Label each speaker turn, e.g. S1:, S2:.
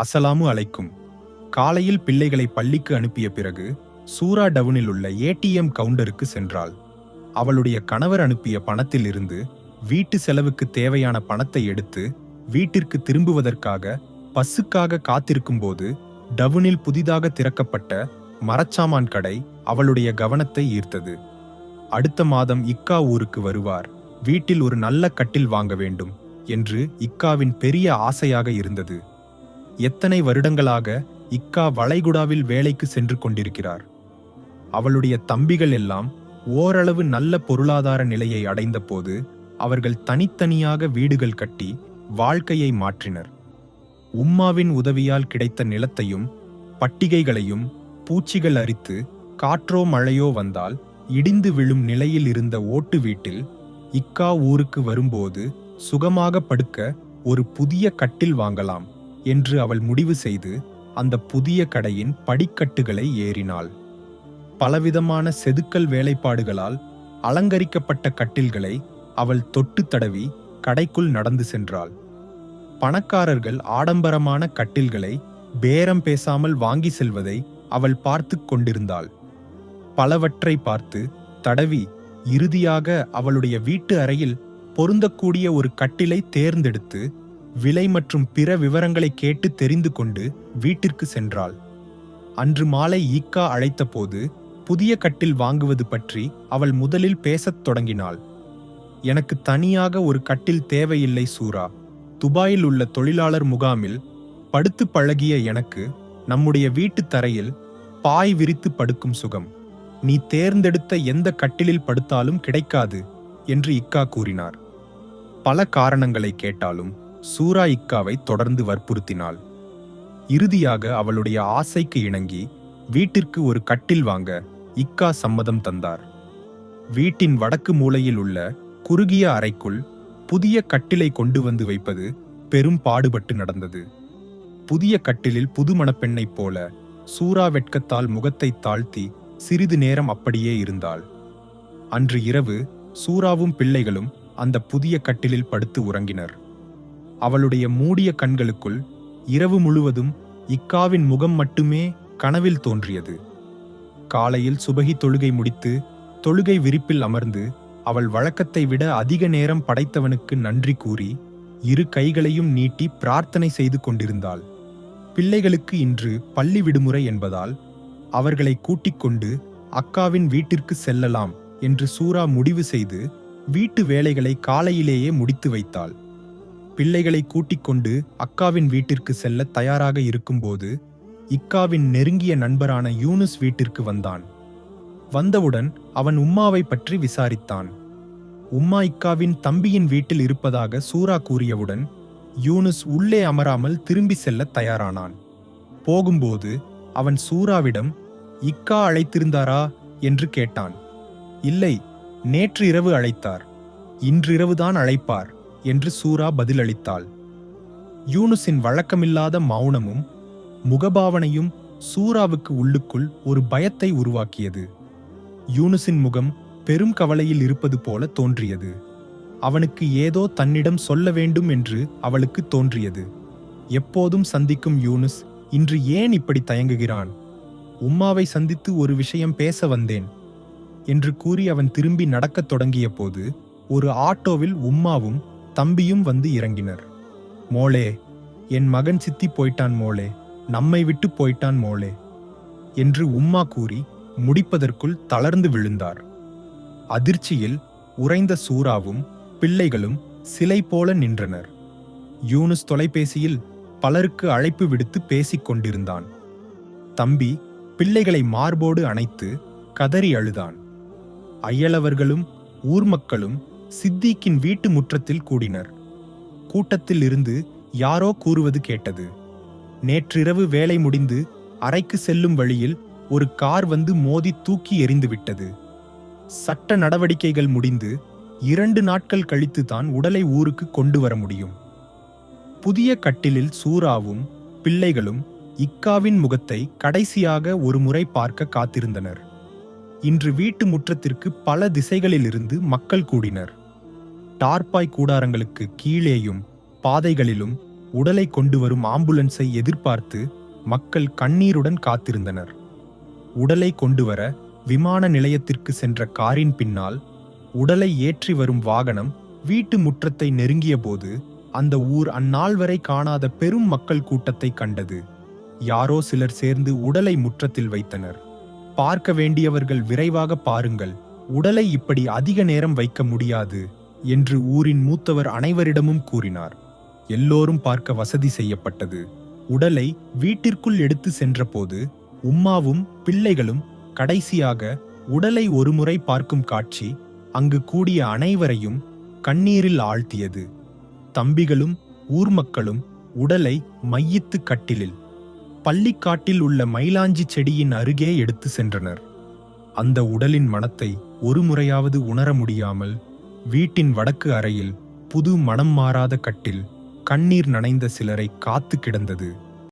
S1: அஸ்ஸலாமு அலைக்கும். காலையில் பிள்ளைகளை பள்ளிக்கு அனுப்பிய பிறகு சூரா டவுனில் உள்ள ஏடிஎம் கவுண்டருக்கு சென்றாள். அவளுடைய கணவர் அனுப்பிய பணத்தில் இருந்து வீட்டு செலவுக்கு தேவையான பணத்தை எடுத்து வீட்டிற்கு திரும்புவதற்காக பஸ்ஸுக்காக காத்திருக்கும்போது டவுனில் புதிதாக திறக்கப்பட்ட மரச்சாமான் கடை அவளுடைய கவனத்தை ஈர்த்தது. அடுத்த மாதம் இக்கா ஊருக்கு வருவார், வீட்டில் ஒரு நல்ல கட்டில் வாங்க வேண்டும் என்று இக்காவின் பெரிய ஆசையாக இருந்தது. எத்தனை வருடங்களாக இக்கா வளைகுடாவில் வேலைக்கு சென்று கொண்டிருக்கிறார். அவளுடைய தம்பிகள் எல்லாம் ஓரளவு நல்ல பொருளாதார நிலையை அடைந்த போது அவர்கள் தனித்தனியாக வீடுகள் கட்டி வாழ்க்கையை மாற்றினர். உம்மாவின் உதவியால் கிடைத்த நிலத்தையும் பட்டிகைகளையும் பூச்சிகள் அரித்து காற்றோ மழையோ வந்தால் இடிந்து விழும் நிலையில் இருந்த ஓட்டு வீட்டில் இக்கா ஊருக்கு வரும்போது சுகமாக படுக்க ஒரு புதிய கட்டில் வாங்கலாம் என்று அவள் முடிவு செய்து அந்த புதிய கடையின் படிக்கட்டுகளை ஏறினாள். பலவிதமான செதுக்கல் வேலைப்பாடுகளால் அலங்கரிக்கப்பட்ட கட்டில்களை அவள் தொட்டு தடவி கடைக்குள் நடந்து சென்றாள். பணக்காரர்கள் ஆடம்பரமான கட்டில்களை பேரம் பேசாமல் வாங்கி செல்வதை அவள் பார்த்து கொண்டிருந்தாள். பலவற்றை பார்த்து தடவி இறுதியாக அவளுடைய வீட்டு அறையில் பொருந்தக்கூடிய ஒரு கட்டிலை தேர்ந்தெடுத்து விலை மற்றும் பிற விவரங்களை கேட்டு தெரிந்து கொண்டு வீட்டிற்கு சென்றாள். அன்று மாலை ஈக்கா அழைத்தபோது புதிய கட்டில் வாங்குவது பற்றி அவள் முதலில் பேசத் தொடங்கினாள். எனக்கு தனியாக ஒரு கட்டில் தேவையில்லை சூரா. துபாயில் உள்ள தொழிலாளர் முகாமில் படுத்து பழகிய எனக்கு நம்முடைய வீட்டு தரையில் பாய் விரித்து படுக்கும் சுகம் நீ தேர்ந்தெடுத்த எந்த கட்டிலில் படுத்தாலும் கிடைக்காது என்று இக்கா கூறினார். பல காரணங்களை கேட்டாலும் சூரா இக்காவை தொடர்ந்து வற்புறுத்தினாள். இறுதியாக அவளுடைய ஆசைக்கு இணங்கி வீட்டிற்கு ஒரு கட்டில் வாங்க இக்கா சம்மதம் தந்தார். வீட்டின் வடக்கு மூலையில் உள்ள குறுகிய அறைக்குள் புதிய கட்டிலை கொண்டு வந்து வைப்பது பெரும் பாடுபட்டு நடந்தது. புதிய கட்டிலில் புது மணப்பெண்ணைப் போல சூரா வெட்கத்தால் முகத்தை தாழ்த்தி சிறிது நேரம் அப்படியே இருந்தாள். அன்று இரவு சூராவும் பிள்ளைகளும் அந்த புதிய கட்டிலில் படுத்து உறங்கினர். அவளுடைய மூடிய கண்களுக்குள் இரவு முழுவதும் இக்காவின் முகம் மட்டுமே கனவில் தோன்றியது. காலையில் சுபஹி தொழுகை முடித்து தொழுகை விரிப்பில் அமர்ந்து அவள் வழக்கத்தை விட அதிக நேரம் படைத்தவனுக்கு நன்றி கூறி இரு கைகளையும் நீட்டி பிரார்த்தனை செய்து கொண்டிருந்தாள். பிள்ளைகளுக்கு இன்று பள்ளி விடுமுறை என்பதால் அவர்களை கூட்டிக் கொண்டு அக்காவின் வீட்டிற்கு செல்லலாம் என்று சூரா முடிவு செய்து வீட்டு வேலைகளை காலையிலேயே முடித்து வைத்தாள். பிள்ளைகளை கூட்டிக் கொண்டு அக்காவின் வீட்டிற்கு செல்ல தயாராக இருக்கும்போது இக்காவின் நெருங்கிய நண்பரான யூனுஸ் வீட்டிற்கு வந்தான். வந்தவுடன் அவன் உம்மாவை பற்றி விசாரித்தான். உம்மா இக்காவின் தம்பியின் வீட்டில் இருப்பதாக சூரா கூறியவுடன் யூனுஸ் உள்ளே அமராமல் திரும்பி செல்ல தயாரானான். போகும்போது அவன் சூராவிடம் இக்கா அழைத்திருந்தாரா என்று கேட்டான். இல்லை, நேற்று இரவு அழைத்தார், இன்றிரவுதான் அழைப்பார் என்று சூரா பதிலளித்தாள். யூனுஸின் வழக்கமில்லாத மௌனமும் முகபாவனையும் சூராவுக்கு உள்ளுக்குள் ஒரு பயத்தை உருவாக்கியது. யூனுஸின் முகம் பெரும் கவலையில் இருப்பது போல தோன்றியது. அவனுக்கு ஏதோ தன்னிடம் சொல்ல வேண்டும் என்று அவளுக்கு தோன்றியது. எப்போதும் சந்திக்கும் யூனுஸ் இன்று ஏன் இப்படி தயங்குகிறான்? உம்மாவை சந்தித்து ஒரு விஷயம் பேச வந்தேன் என்று கூறி அவன் திரும்பி நடக்கத் தொடங்கிய போது ஒரு ஆட்டோவில் உம்மாவும் தம்பியும் வந்து இறங்கினர். மோளே, என் மகன் சித்தி போயிட்டான் மோளே, நம்மை விட்டு போயிட்டான் மோளே என்று உம்மா கூறி முடிப்பதற்குள் தளர்ந்து விழுந்தார். அதிர்ச்சியில் உறைந்த சூராவும் பிள்ளைகளும் சிலை போல நின்றனர். யூனுஸ் தொலைபேசியில் பலருக்கு அழைப்பு விடுத்து பேசிக் கொண்டிருந்தான். தம்பி பிள்ளைகளை மார்போடு அணைத்து கதறி அழுதான். அயலவர்களும் ஊர் மக்களும் சித்திக்கின் வீட்டு முற்றத்தில் கூடினர். கூட்டத்தில் இருந்து யாரோ கூறுவது கேட்டது. நேற்றிரவு வேலை முடிந்து அறைக்கு செல்லும் வழியில் ஒரு கார் வந்து மோதி தூக்கி எறிந்துவிட்டது. சட்ட நடவடிக்கைகள் முடிந்து 2 நாட்கள் கழித்துதான் உடலை ஊருக்கு கொண்டு வர முடியும். புதிய கட்டிலில் சூராவும் பிள்ளைகளும் இக்காவின் முகத்தை கடைசியாக ஒரு முறை பார்க்க காத்திருந்தனர். இன்று வீட்டு முற்றத்திற்கு பல திசைகளிலிருந்து மக்கள் கூடினர். டார்பாய் கூடாரங்களுக்கு கீழேயும் பாதைகளிலும் உடலை கொண்டு வரும் ஆம்புலன்ஸை எதிர்பார்த்து மக்கள் கண்ணீருடன் காத்திருந்தனர். உடலை கொண்டுவர விமான நிலையத்திற்கு சென்ற காரின் பின்னால் உடலை ஏற்றி வரும் வாகனம் வீட்டு முற்றத்தை நெருங்கியபோது அந்த ஊர் அந்நாள் வரை காணாத பெரும் மக்கள் கூட்டத்தை கண்டது. யாரோ சிலர் சேர்ந்து உடலை முற்றத்தில் வைத்தனர். பார்க்க வேண்டியவர்கள் விரைவாக பாருங்கள், உடலை இப்படி அதிக நேரம் வைக்க முடியாது என்று ஊரின் மூத்தவர் அனைவரிடமும் கூறினார். எல்லோரும் பார்க்க வசதி செய்யப்பட்டது. உடலை வீட்டிற்குள் எடுத்து சென்றபோது உம்மாவும் பிள்ளைகளும் கடைசியாக உடலை ஒருமுறை பார்க்கும் காட்சி அங்கு கூடிய அனைவரையும் கண்ணீரில் ஆழ்த்தியது. தம்பிகளும் ஊர் மக்களும் உடலை மையித்து கட்டிலில் பள்ளிக்காட்டில் உள்ள மயிலாஞ்சி செடியின் அருகே எடுத்து சென்றனர். அந்த உடலின் மணத்தை ஒரு முறையாவது உணர முடியாமல் வீட்டின் வடக்கு அறையில் புது மனம் மாறாத கட்டில் கண்ணீர் நனைந்த சிலரை காத்து கிடந்தது.